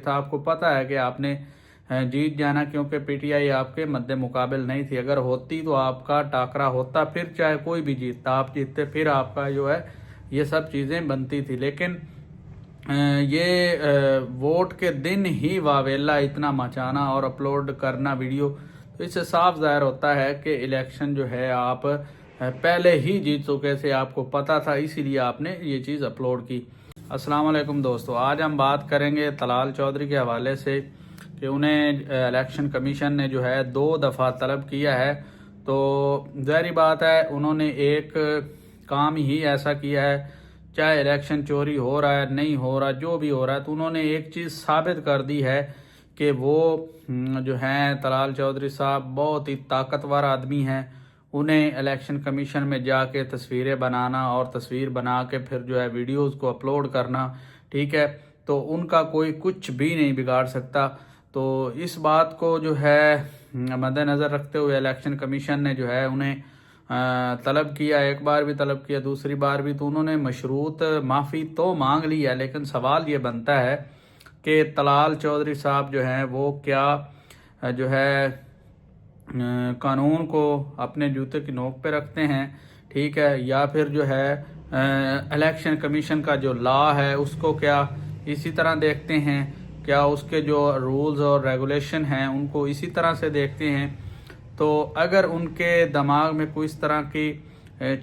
تھا. آپ کو پتا ہے کہ آپ نے جیت جانا, کیونکہ پی ٹی آئی آپ کے مد مقابل نہیں تھی. اگر ہوتی تو آپ کا ٹاکرا ہوتا, پھر چاہے کوئی بھی جیتتا, آپ جیتتے, پھر آپ کا جو ہے یہ سب چیزیں بنتی تھی. لیکن یہ ووٹ کے دن ہی واویلا اتنا مچانا اور اپلوڈ کرنا ویڈیو, تو اس سے صاف ظاہر ہوتا ہے کہ الیکشن جو ہے آپ پہلے ہی جیت چکے تھے, آپ کو پتا تھا, اسی لیے آپ نے یہ چیز اپلوڈ کی. السلام علیکم دوستو, آج ہم بات کریں گے طلال چودھری کے حوالے سے کہ انہیں الیکشن کمیشن نے جو ہے 2 دفعہ طلب کیا ہے. تو ظاہری بات ہے انہوں نے ایک کام ہی ایسا کیا ہے, چاہے الیکشن چوری ہو رہا ہے نہیں ہو رہا, جو بھی ہو رہا ہے, تو انہوں نے ایک چیز ثابت کر دی ہے کہ وہ جو ہیں طلال چودھری صاحب بہت ہی طاقتور آدمی ہیں. انہیں الیکشن کمیشن میں جا کے تصویریں بنانا اور تصویر بنا کے پھر جو ہے ویڈیوز کو اپلوڈ کرنا, ٹھیک ہے, تو ان کا کوئی کچھ بھی نہیں بگاڑ سکتا. تو اس بات کو جو ہے مد نظر رکھتے ہوئے الیکشن کمیشن نے جو ہے انہیں طلب کیا, ایک بار بھی طلب کیا, دوسری بار بھی, تو انہوں نے مشروط معافی تو مانگ لی ہے. لیکن سوال یہ بنتا ہے کہ طلال چودھری صاحب جو ہیں وہ کیا جو ہے قانون کو اپنے جوتے کی نوک پہ رکھتے ہیں, ٹھیک ہے, یا پھر جو ہے الیکشن کمیشن کا جو لا ہے اس کو کیا اسی طرح دیکھتے ہیں, کیا اس کے جو رولز اور ریگولیشن ہیں ان کو اسی طرح سے دیکھتے ہیں. تو اگر ان کے دماغ میں کوئی اس طرح کی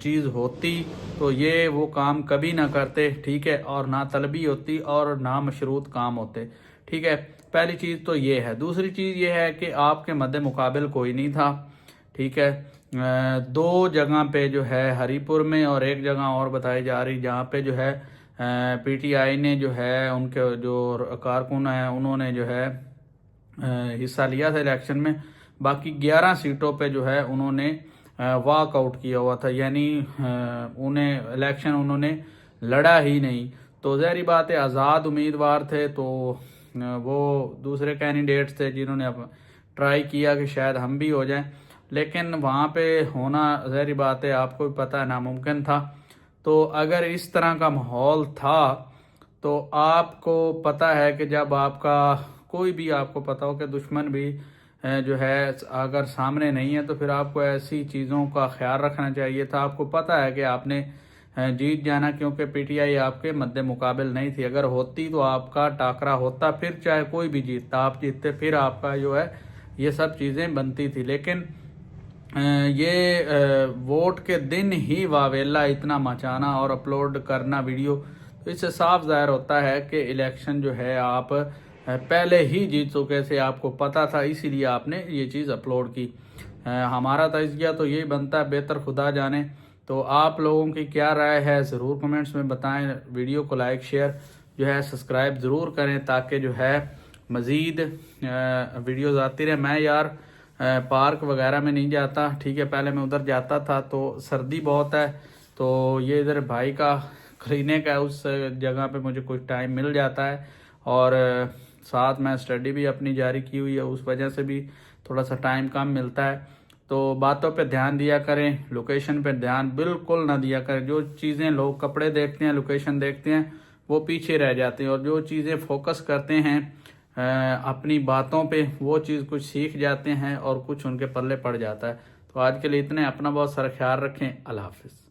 چیز ہوتی تو یہ وہ کام کبھی نہ کرتے, ٹھیک ہے, اور نہ طلبی ہوتی اور نہ مشروط کام ہوتے, ٹھیک ہے. پہلی چیز تو یہ ہے. دوسری چیز یہ ہے کہ آپ کے مد مقابل کوئی نہیں تھا, ٹھیک ہے. 2 جگہ پہ جو ہے ہری پور میں اور ایک جگہ اور بتائی جا رہی جہاں پہ جو ہے پی ٹی آئی نے جو ہے ان کے جو کارکن ہیں انہوں نے جو ہے حصہ لیا تھا الیکشن میں. باقی 11 سیٹوں پہ جو ہے انہوں نے واک آؤٹ کیا ہوا تھا, یعنی انہیں الیکشن انہوں نے لڑا ہی نہیں. تو ظاہری بات ہے آزاد امیدوار تھے, تو وہ دوسرے کینڈیڈیٹس تھے جنہوں نے ٹرائی کیا کہ شاید ہم بھی ہو جائیں, لیکن وہاں پہ ہونا ظاہری بات ہے آپ کو بھی پتہ ہے ناممکن تھا. تو اگر اس طرح کا ماحول تھا تو آپ کو پتہ ہے کہ جب آپ کا کوئی بھی, آپ کو پتہ ہو کہ دشمن بھی جو ہے اگر سامنے نہیں ہے تو پھر آپ کو ایسی چیزوں کا خیال رکھنا چاہیے تھا. آپ کو پتہ ہے کہ آپ نے جیت جانا, کیونکہ پی ٹی آئی آپ کے مد مقابل نہیں تھی. اگر ہوتی تو آپ کا ٹاکرا ہوتا, پھر چاہے کوئی بھی جیتتا, آپ جیتتے, پھر آپ کا جو ہے یہ سب چیزیں بنتی تھی. لیکن یہ ووٹ کے دن ہی واویلا اتنا مچانا اور اپلوڈ کرنا ویڈیو, تو اس سے صاف ظاہر ہوتا ہے کہ الیکشن جو ہے آپ پہلے ہی جیت چکے تھے, آپ کو پتا تھا, اسی لیے آپ نے یہ چیز اپلوڈ کی. ہمارا تجزیہ تو یہی بنتا ہے, بہتر خدا جانے. تو آپ لوگوں کی کیا رائے ہے ضرور کمنٹس میں بتائیں. ویڈیو کو لائک شیئر جو ہے سبسکرائب ضرور کریں تاکہ جو ہے مزید ویڈیوز آتی رہے. میں یار پارک وغیرہ میں نہیں جاتا, ٹھیک ہے, پہلے میں ادھر جاتا تھا تو سردی بہت ہے, تو یہ ادھر بھائی کا کلینک ہے, اس جگہ پہ مجھے کچھ ٹائم مل جاتا ہے, اور ساتھ میں اسٹڈی بھی اپنی جاری کی ہوئی ہے, اس وجہ سے بھی تھوڑا سا ٹائم کم ملتا ہے. تو باتوں پہ دھیان دیا کریں, لوکیشن پہ دھیان بالکل نہ دیا کریں. جو چیزیں لوگ کپڑے دیکھتے ہیں, لوکیشن دیکھتے ہیں, وہ پیچھے رہ جاتے ہیں, اور جو چیزیں فوکس کرتے ہیں اپنی باتوں پہ, وہ چیز کچھ سیکھ جاتے ہیں اور کچھ ان کے پلے پڑ جاتا ہے. تو آج کے لیے اتنے, اپنا بہت سارا خیال رکھیں. اللہ حافظ.